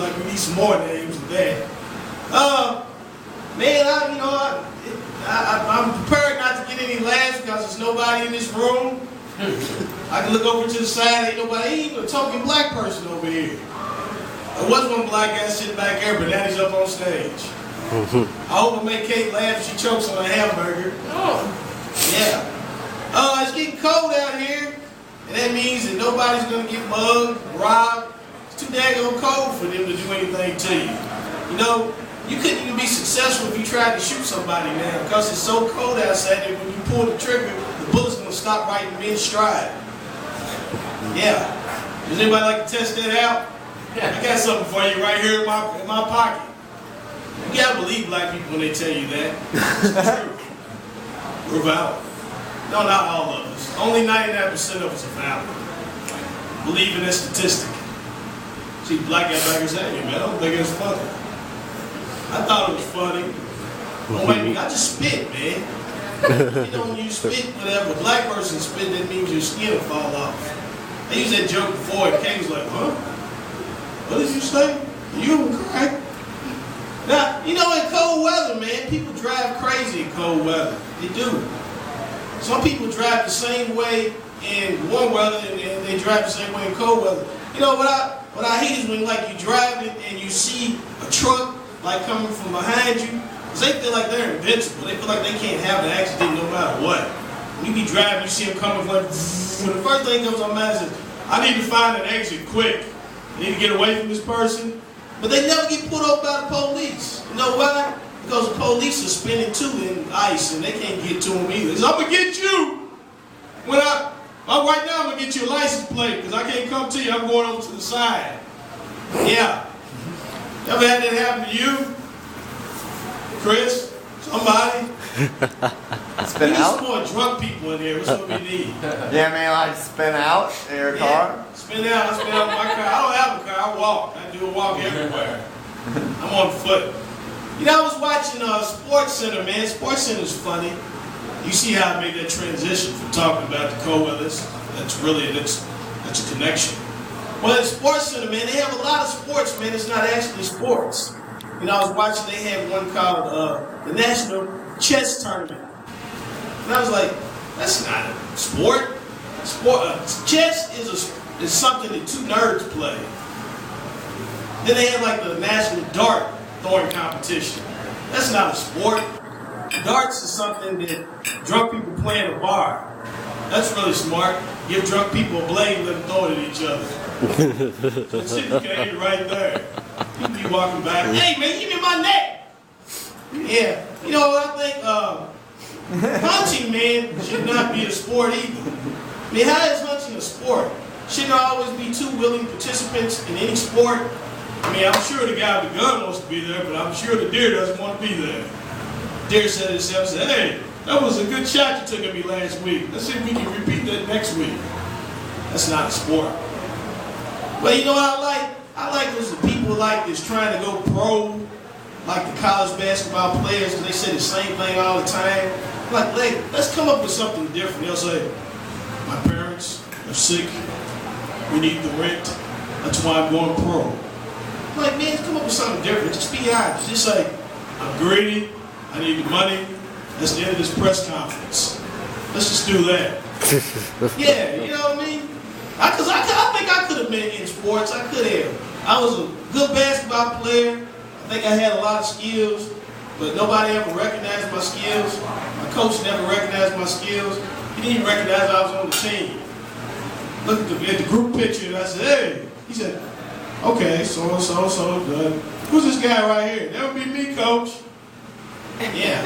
like we need some more names than that. Man, I'm prepared not to get any laughs because there's nobody in this room. I can look over to the side, ain't even a token black person over here. There was one black guy sitting back there, but now he's up on stage. I hope I make Kate laugh if she chokes on a hamburger. Oh. Yeah. It's getting cold out here, and that means that nobody's going to get mugged, robbed. It's too daggone cold for them to do anything to you. You know, you couldn't even be successful if you tried to shoot somebody now because it's so cold outside that when you pull the trigger, the bullet's going to stop right in mid-stride. Yeah. Does anybody like to test that out? I got something for you right here in my pocket. You gotta believe black people when they tell you that. It's true. We're valid. No, not all of us. Only 99% of us are valid. Believe in that statistic. See, black guy back here saying, man, I don't think it's funny. I thought it was funny. Oh, wait, I just spit, man. You know, when you spit, whatever a black person spit, that means your skin will fall off. I used that joke before, and Kate was like, huh? What did you say? You correct? Now, you know, in cold weather, man, people drive crazy in cold weather. They do. Some people drive the same way in warm weather and they drive the same way in cold weather. You know, what I hate is when, like, you drive it and you see a truck, like, coming from behind you. Because they feel like they're invincible. They feel like they can't have an accident no matter what. When you be driving, you see them coming like, when the first thing comes on my mind is, I need to find an exit quick. I need to get away from this person. But they never get pulled over by the police. You know why? Because the police are spinning too in ice and they can't get to them either. So I'm going to get you. Right now I'm going to get you a license plate because I can't come to you. I'm going over to the side. Yeah. Ever had that happen to you? Chris? Somebody? Spin out? We need some more drunk people in here. What's what we need? Yeah, man, like spin out in your car? Spin out. I spin out my car. I don't have a car. I walk. I do a walk everywhere. I'm on foot. You know, I was watching Sports Center, man. Sports Center's funny. You see how I made that transition from talking about the cold weather. That's a connection. Well, at Sports Center, man, they have a lot of sports, man. It's not actually sports. You know, I was watching, they had one called the National Chess Tournament. And I was like, that's not a sport. Chess is something that two nerds play. Then they had like the National Dart Throwing Competition. That's not a sport. Darts is something that drunk people play in a bar. That's really smart. Give drunk people a blade and let them throw it at each other. That's it, okay, right there. You be walking back, hey man, give me my neck. Yeah, you know what I think, hunting, man, should not be a sport either. I mean, how is hunting a sport? Shouldn't there always be two willing participants in any sport? I mean, I'm sure the guy with the gun wants to be there, but I'm sure the deer doesn't want to be there. Deer said to himself, hey, that was a good shot you took at me last week. Let's see if we can repeat that next week. That's not a sport. But you know what I like? I like those people like this trying to go pro, like the college basketball players, because they say the same thing all the time. Like, let's come up with something different. They'll say, my parents are sick, we need the rent, that's why I'm going pro. I'm like, man, come up with something different. Just be honest. Just say, I'm greedy, I need the money, that's the end of this press conference. Let's just do that. Yeah, you know what I mean? Because I think I could have been in sports. I could have. I was a good basketball player. I think I had a lot of skills, but nobody ever recognized my skills. My coach never recognized my skills. He didn't even recognize I was on the team. Looked at the group picture and I said, hey. He said, okay, so. Who's this guy right here? That would be me, coach. Yeah.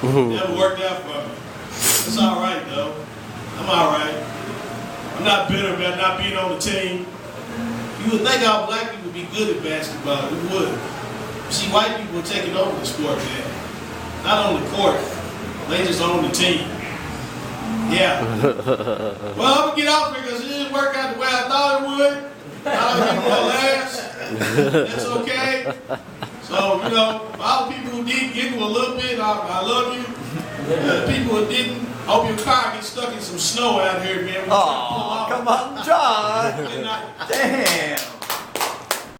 Never worked out for me. It's all right, though. I'm all right. I'm not bitter about not being on the team. You would think all black people would be good at basketball. We would. See, white people are taking over the sport, man. Not on the court. They just own the team. Yeah. Well, I'm going to get off here because it didn't work out the way I thought it would. I don't get more laughs. That's okay. So, you know, all the people who did giggle a little bit, I love you. The people who didn't, hope your car gets stuck in some snow out here, man. Oh, come on, John. Damn.